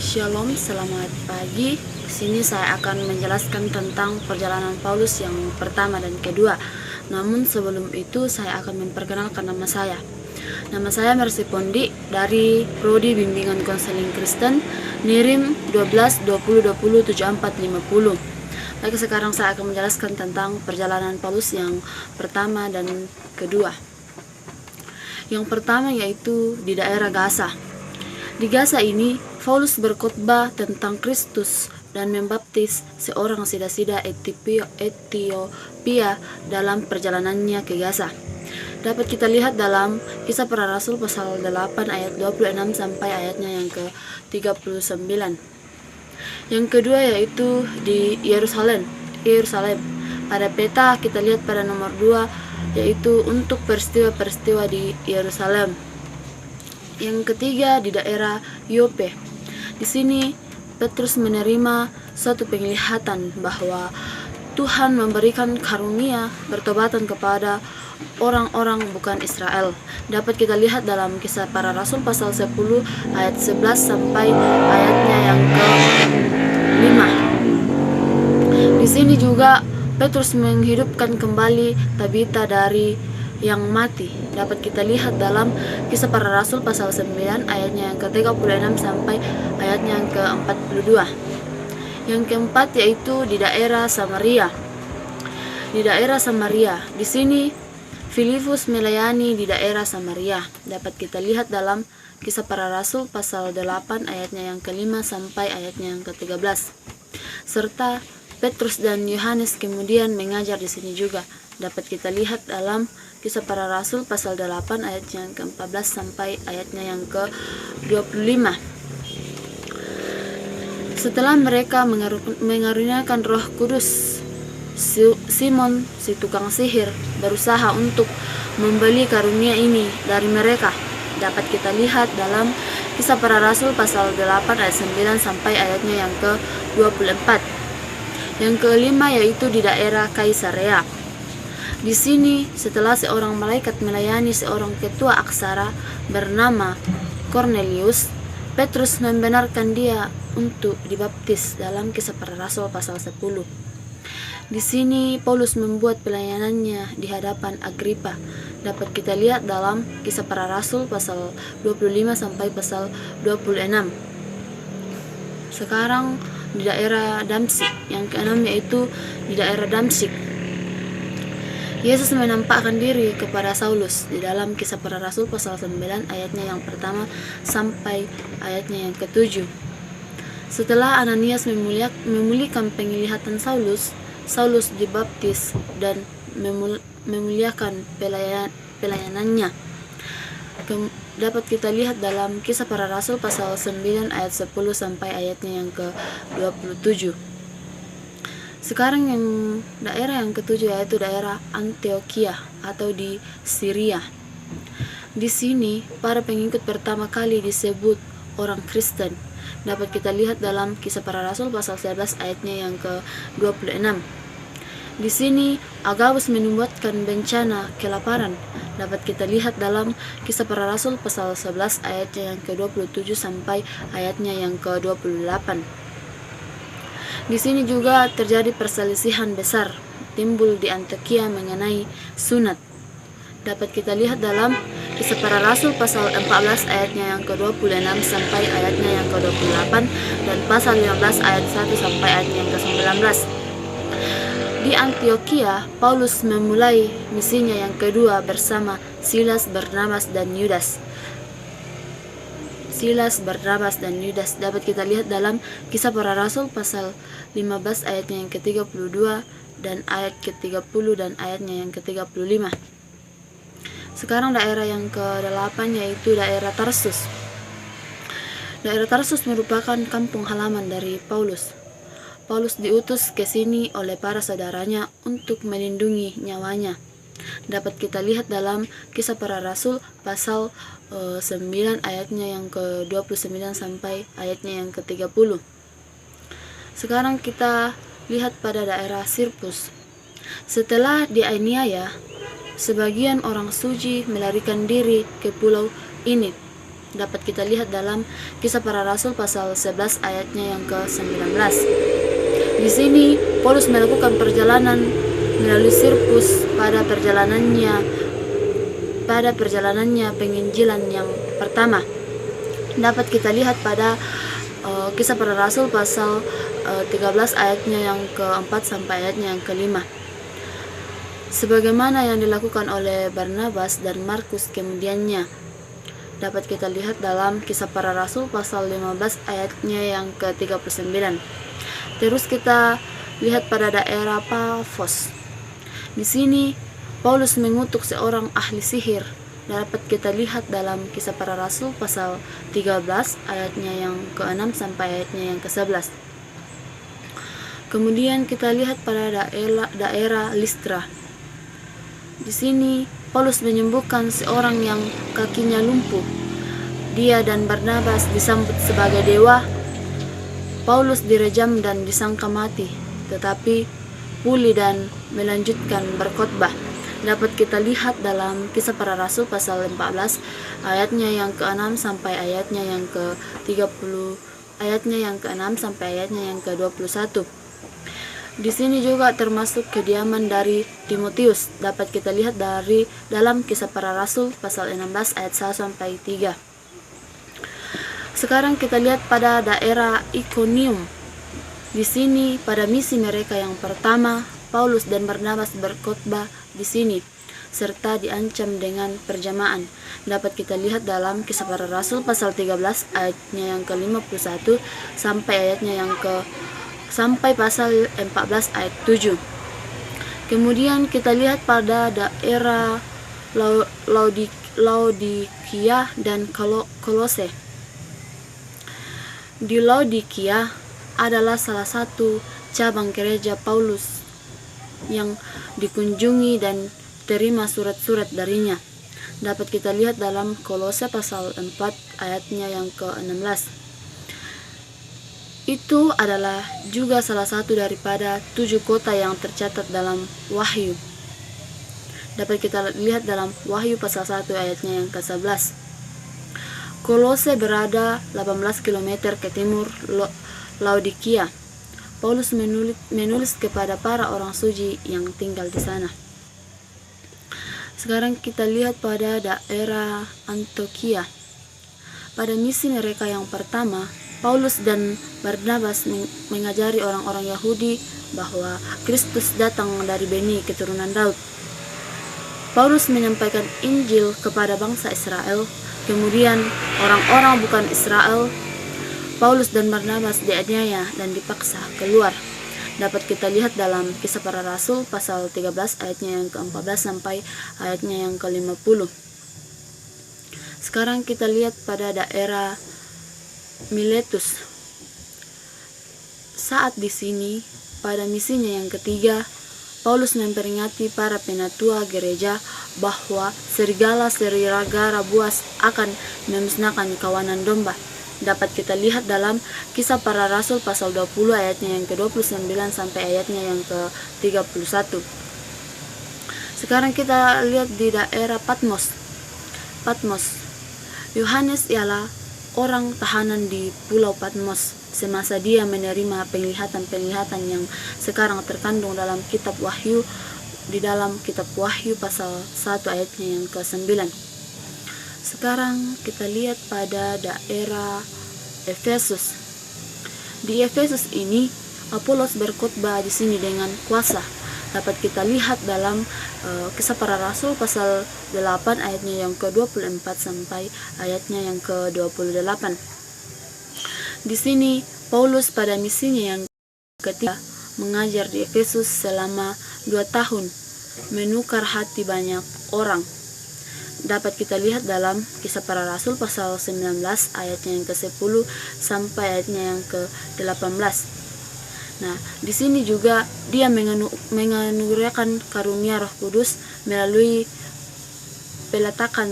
Shalom, selamat pagi. Di sini saya akan menjelaskan tentang perjalanan Paulus yang pertama dan kedua. Namun sebelum itu saya akan memperkenalkan nama saya. Nama saya Mercy Pondi dari Prodi Bimbingan Konseling Kristen, NIRIM 12 20 20 74 50. Baik, sekarang saya akan menjelaskan tentang perjalanan Paulus yang pertama dan kedua. Yang pertama yaitu di daerah Gaza. Di Gaza ini, Paulus berkhotbah tentang Kristus dan membaptis seorang sida-sida Ethiopia dalam perjalanannya ke Gaza. Dapat kita lihat dalam Kisah Para Rasul pasal 8 ayat 26 sampai ayatnya yang ke-39. Yang kedua yaitu di Yerusalem. Pada peta kita lihat pada nomor 2 yaitu untuk peristiwa-peristiwa di Yerusalem. Yang ketiga di daerah Yope. Di sini Petrus menerima suatu penglihatan bahwa Tuhan memberikan karunia bertobatan kepada orang-orang bukan Israel. Dapat kita lihat dalam Kisah Para Rasul pasal 10 ayat 11 sampai ayatnya yang ke-5. Di sini juga Petrus menghidupkan kembali Tabita dari yang mati. Dapat kita lihat dalam Kisah Para Rasul pasal 9 ayatnya yang ke-36 sampai ayatnya yang ke-42. Yang keempat yaitu di daerah Samaria. Di daerah Samaria, di sini Filipus melayani di daerah Samaria. Dapat kita lihat dalam Kisah Para Rasul pasal 8 ayatnya yang ke-5 sampai ayatnya yang ke-13. Serta Petrus dan Yohanes kemudian mengajar di sini juga. Dapat kita lihat dalam Kisah Para Rasul pasal 8 ayat yang ke-14 sampai ayatnya yang ke-25. Setelah mereka mengaruniakan Roh Kudus, Simon si tukang sihir berusaha untuk membeli karunia ini dari mereka. Dapat kita lihat dalam Kisah Para Rasul pasal 8 ayat 9 sampai ayatnya yang ke-24. Yang kelima yaitu di daerah Kaisarea. Di sini, setelah seorang malaikat melayani seorang ketua aksara bernama Cornelius, Petrus membenarkan dia untuk dibaptis dalam Kisah Para Rasul pasal 10. Di sini, Paulus membuat pelayanannya di hadapan Agripa. Dapat kita lihat dalam Kisah Para Rasul pasal 25 sampai pasal 26. Sekarang di daerah Damsyik. Yang keenam yaitu di daerah Damsyik. Yesus menampakkan diri kepada Saulus di dalam Kisah Para Rasul pasal 9 ayatnya yang pertama sampai ayatnya yang ke-7. Setelah Ananias memulihkan penglihatan Saulus, Saulus dibaptis dan memuliakan pelayanannya. Dapat kita lihat dalam Kisah Para Rasul pasal 9 ayat 10 sampai ayatnya yang ke-27. Sekarang yang daerah yang ketujuh yaitu daerah Antioquia atau di Syria. Di sini para pengikut pertama kali disebut orang Kristen. Dapat kita lihat dalam Kisah Para Rasul pasal 11 ayatnya yang ke-26. Di sini Agabus membuatkan bencana kelaparan. Dapat kita lihat dalam Kisah Para Rasul pasal 11 ayatnya yang ke-27 sampai ayatnya yang ke-28. Di sini juga terjadi perselisihan besar timbul di Antioquia mengenai sunat. Dapat kita lihat dalam Kisah Para Rasul pasal 14 ayatnya yang ke-26 sampai ayatnya yang ke-28 dan pasal 15 ayat 1 sampai ayatnya yang ke-19. Di Antioquia, Paulus memulai misinya yang kedua bersama Silas, Barnabas dan Yudas. Dapat kita lihat dalam Kisah Para Rasul pasal 15 ayatnya yang ke-32 dan ayat ke-30 dan ayatnya yang ke-35. Sekarang daerah yang ke-8 yaitu daerah Tarsus. Daerah Tarsus merupakan kampung halaman dari Paulus. Paulus diutus ke sini oleh para saudaranya untuk melindungi nyawanya. Dapat kita lihat dalam Kisah Para Rasul pasal 9 ayatnya yang ke-29 sampai ayatnya yang ke-30. Sekarang kita lihat pada daerah Sirpus. Setelah dianiaya, sebagian orang suci melarikan diri ke pulau ini. dapat kita lihat dalam Kisah Para Rasul pasal 11 ayatnya yang ke-19. Di sini Paulus melakukan perjalanan melalui Sirkus pada perjalanannya penginjilan yang pertama. Dapat kita lihat pada Kisah Para Rasul pasal 13 ayatnya yang ke-4 sampai ayatnya yang ke-5. Sebagaimana yang dilakukan oleh Barnabas dan Markus kemudiannya, dapat kita lihat dalam Kisah Para Rasul pasal 15 ayatnya yang ke-39. Terus kita lihat pada daerah Pafos. Di sini Paulus mengutuk seorang ahli sihir. Dapat kita lihat dalam Kisah Para Rasul pasal 13 ayatnya yang ke-6 sampai ayatnya yang ke-11. Kemudian kita lihat pada daerah Listra. Di sini Paulus menyembuhkan seorang yang kakinya lumpuh. Dia dan Barnabas disambut sebagai dewa. Paulus direjam dan disangka mati, tetapi pulih dan melanjutkan berkhotbah. Dapat kita lihat dalam Kisah Para Rasul pasal 14 ayatnya yang ke-6 sampai ayatnya yang ke-30, ayatnya yang ke-6 sampai ayatnya yang ke-21. Di sini juga termasuk kediaman dari Timotius. Dapat kita lihat dalam Kisah Para Rasul pasal 16 ayat 1 sampai 3. Sekarang kita lihat pada daerah Ikonium. Di sini pada misi mereka yang pertama, Paulus dan Barnabas berkhotbah di sini serta diancam dengan perjamaan. Dapat kita lihat dalam Kisah Para Rasul pasal 13 ayatnya yang ke-51 sampai pasal 14 ayat 7. Kemudian kita lihat pada daerah Laodikia dan Kolose. Di Laodikia adalah salah satu cabang gereja Paulus yang dikunjungi dan terima surat-surat darinya. Dapat kita lihat dalam Kolose pasal 4 ayatnya yang ke-16. Itu adalah juga salah satu daripada 7 kota yang tercatat dalam Wahyu. Dapat kita lihat dalam Wahyu pasal 1 ayatnya yang ke-11. Kolose berada 18 km ke timur Laodikia. Paulus menulis kepada para orang suci yang tinggal di sana. Sekarang kita lihat pada daerah Antioquia. Pada misi mereka yang pertama, Paulus dan Barnabas mengajari orang-orang Yahudi bahwa Kristus datang dari bani keturunan Daud. Paulus menyampaikan Injil kepada bangsa Israel. Kemudian orang-orang bukan Israel, Paulus dan Barnabas dianiaya dan dipaksa keluar. Dapat kita lihat dalam Kisah Para Rasul pasal 13 ayatnya yang ke-14 sampai ayatnya yang ke-50. Sekarang kita lihat pada daerah Miletus. Saat di sini, pada misinya yang ketiga, Paulus memperingati para penatua gereja bahwa serigala buas akan memusnahkan kawanan domba. Dapat kita lihat dalam Kisah Para Rasul pasal 20 ayatnya yang ke-29 sampai ayatnya yang ke-31. Sekarang kita lihat di daerah Patmos. Yohanes ialah orang tahanan di Pulau Patmos semasa dia menerima penglihatan-penglihatan yang sekarang terkandung dalam kitab Wahyu, di dalam kitab Wahyu pasal 1 ayatnya yang ke-9. Sekarang kita lihat pada daerah Efesus. Di Efesus ini Apolos berkhotbah di sini dengan kuasa. Dapat kita lihat dalam Kisah Para Rasul pasal 8 ayatnya yang ke-24 sampai ayatnya yang ke-28. Di sini Paulus pada misinya yang ketiga mengajar di Efesus selama 2 tahun, menukar hati banyak orang. Dapat kita lihat dalam Kisah Para Rasul pasal 19 ayatnya yang ke-10 sampai ayatnya yang ke-18. Nah, di sini juga dia menganugerahkan karunia Roh Kudus melalui peletakan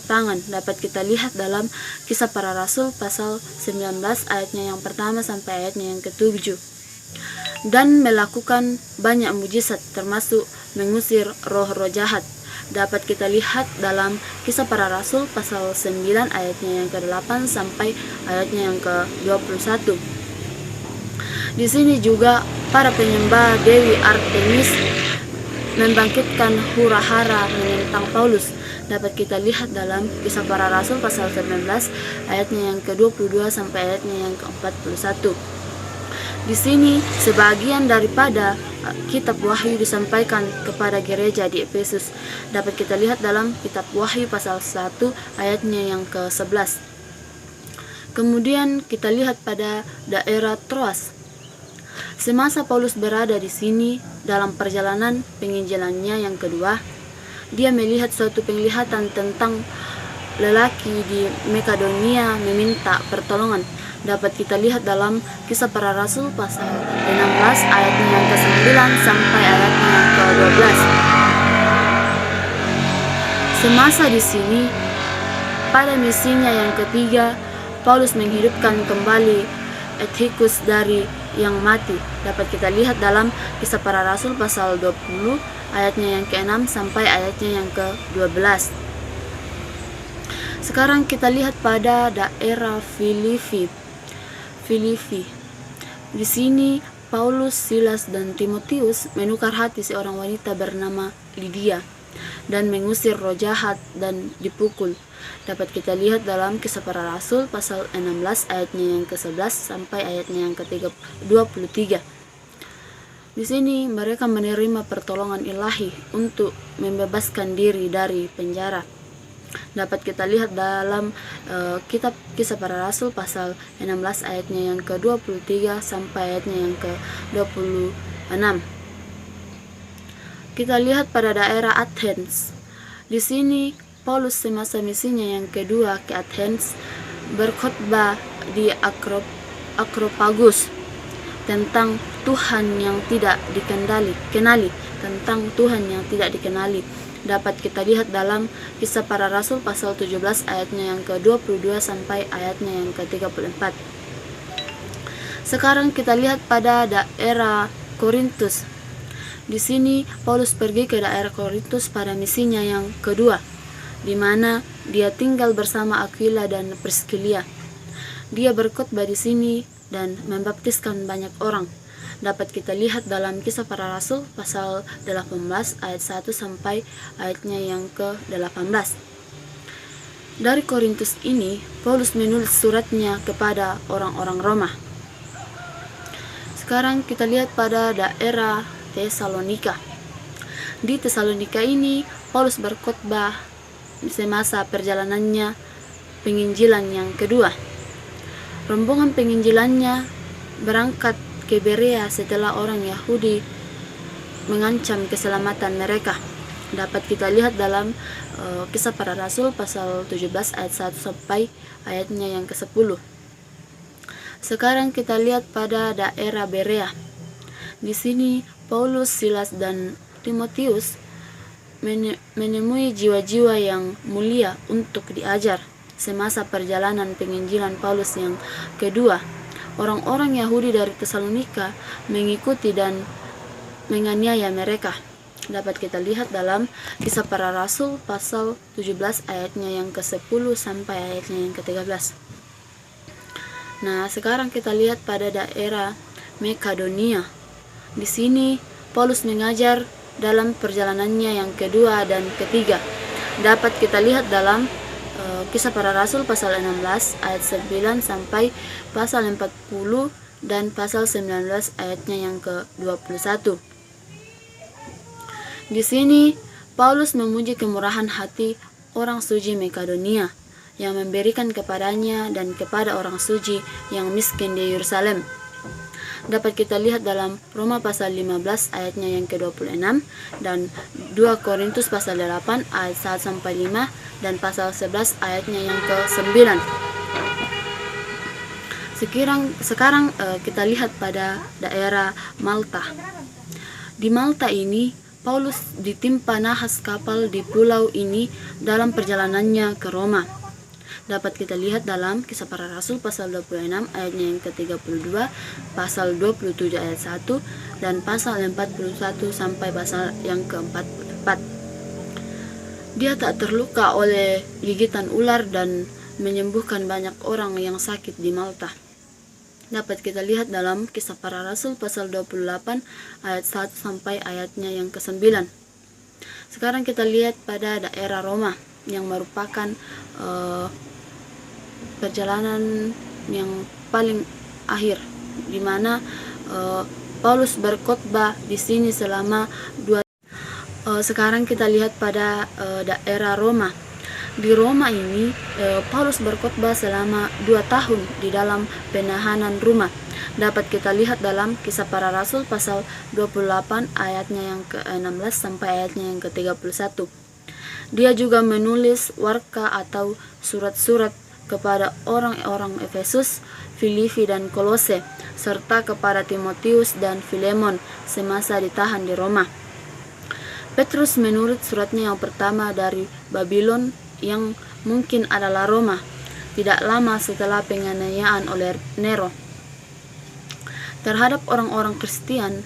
tangan. Dapat kita lihat dalam Kisah Para Rasul pasal 19 ayatnya yang pertama sampai ayatnya yang ke-7. Dan melakukan banyak mujizat termasuk mengusir roh-roh jahat. dapat kita lihat dalam Kisah Para Rasul pasal 9 ayatnya yang ke-8 sampai ayatnya yang ke-21. Di sini juga para penyembah Dewi Artemis membangkitkan hura-hara menentang Paulus. Dapat kita lihat dalam Kisah Para Rasul pasal 19 ayatnya yang ke-22 sampai ayatnya yang ke-41. Di sini sebagian daripada kitab Wahyu disampaikan kepada gereja di Efesus. Dapat kita lihat dalam kitab Wahyu pasal 1 ayatnya yang ke-11. Kemudian kita lihat pada daerah Troas. Semasa Paulus berada di sini dalam perjalanan penginjilannya yang kedua, dia melihat suatu penglihatan tentang lelaki di Makedonia meminta pertolongan. Dapat kita lihat dalam Kisah Para Rasul pasal 16 ayatnya yang ke-9 sampai ayatnya yang ke-12. Semasa di sini, pada misinya yang ketiga, Paulus menghidupkan kembali Etikus dari yang mati. Dapat kita lihat dalam Kisah Para Rasul pasal 20 ayatnya yang ke-6 sampai ayatnya yang ke-12. Sekarang kita lihat pada daerah Filipi. Di sini Paulus, Silas, dan Timotius menukar hati seorang wanita bernama Lydia dan mengusir roh jahat dan dipukul. Dapat kita lihat dalam Kisah Para Rasul pasal 16 ayatnya yang ke-11 sampai ayatnya yang ke-23. Di sini mereka menerima pertolongan ilahi untuk membebaskan diri dari penjara. Dapat kita lihat dalam kitab Kisah Para Rasul pasal 16 ayatnya yang ke-23 sampai ayatnya yang ke-26. Kita lihat pada daerah Athens. Di sini Paulus semasa misinya yang kedua ke Athens berkhotbah di Akropagus tentang Tuhan yang tidak dikenali, tentang Tuhan yang tidak dikenali. Dapat kita lihat dalam Kisah Para Rasul pasal 17 ayatnya yang ke-22 sampai ayatnya yang ke-34. Sekarang kita lihat pada daerah Korintus. Di sini Paulus pergi ke daerah Korintus pada misinya yang kedua, di mana dia tinggal bersama Aquila dan Priscilla. Dia berkhotbah di sini dan membaptiskan banyak orang. Dapat kita lihat dalam Kisah Para Rasul pasal 18 ayat 1 sampai ayatnya yang ke-18. Dari Korintus ini, Paulus menulis suratnya kepada orang-orang Roma. Sekarang kita lihat pada daerah Tesalonika. Di Tesalonika ini, Paulus berkhotbah semasa perjalanannya penginjilan yang kedua. Rombongan penginjilannya berangkat ke Berea setelah orang Yahudi mengancam keselamatan mereka. Dapat kita lihat dalam Kisah Para Rasul pasal 17 ayat 1 sampai ayatnya yang ke-10. Sekarang kita lihat pada daerah Berea. Di sini Paulus, Silas, dan Timotius menemui jiwa-jiwa yang mulia untuk diajar. Semasa perjalanan penginjilan Paulus yang kedua, orang-orang Yahudi dari Tesalonika mengikuti dan menganiaya mereka. Dapat kita lihat dalam Kisah Para Rasul pasal 17 ayatnya yang ke-10 sampai ayatnya yang ke-13. Nah, sekarang kita lihat pada daerah Makedonia. Di sini Paulus mengajar dalam perjalanannya yang kedua dan ketiga. Dapat kita lihat dalam Kisah Para Rasul pasal 16 ayat 9 sampai pasal 40 dan pasal 19 ayatnya yang ke-21. Di sini Paulus memuji kemurahan hati orang suci Makedonia yang memberikan kepadanya dan kepada orang suci yang miskin di Yerusalem. Dapat kita lihat dalam Roma pasal 15 ayatnya yang ke-26 dan 2 Korintus pasal 8 ayat 1 sampai 5 dan pasal 11 ayatnya yang ke-9. Sekarang kita lihat pada daerah Malta. Di Malta ini Paulus ditimpa nahas kapal di pulau ini dalam perjalanannya ke Roma. Dapat kita lihat dalam Kisah Para Rasul pasal 26 ayatnya yang ke-32, pasal 27 ayat 1 dan pasal 41 sampai pasal yang ke-44. Dia tak terluka oleh gigitan ular dan menyembuhkan banyak orang yang sakit di Malta. Dapat kita lihat dalam Kisah Para Rasul pasal 28 ayat 1 sampai ayatnya yang ke-9. Sekarang kita lihat pada daerah Roma yang merupakan perjalanan yang paling akhir, di mana Paulus berkhotbah di sini selama 2 sekarang kita lihat pada daerah Roma. Di Roma ini Paulus berkhotbah selama 2 tahun di dalam penahanan rumah. Dapat kita lihat dalam Kisah Para Rasul pasal 28 ayatnya yang ke-16 sampai ayatnya yang ke-31. Dia juga menulis warka atau surat-surat kepada orang-orang Efesus, Filipi dan Kolose, serta kepada Timotius dan Filemon semasa ditahan di Roma. Petrus menulis suratnya yang pertama dari Babylon yang mungkin adalah Roma, tidak lama setelah penganiayaan oleh Nero terhadap orang-orang Kristen.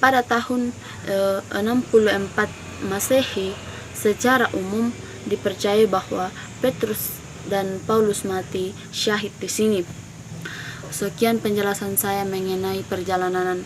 Pada tahun 64 Masehi, secara umum dipercaya bahwa Petrus dan Paulus mati syahid di sini. Sekian penjelasan saya mengenai perjalanan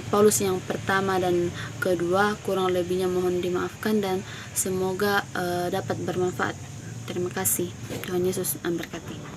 Paulus yang pertama dan kedua. Kurang lebihnya mohon dimaafkan dan semoga dapat bermanfaat. Terima kasih. Tuhan Yesus memberkati.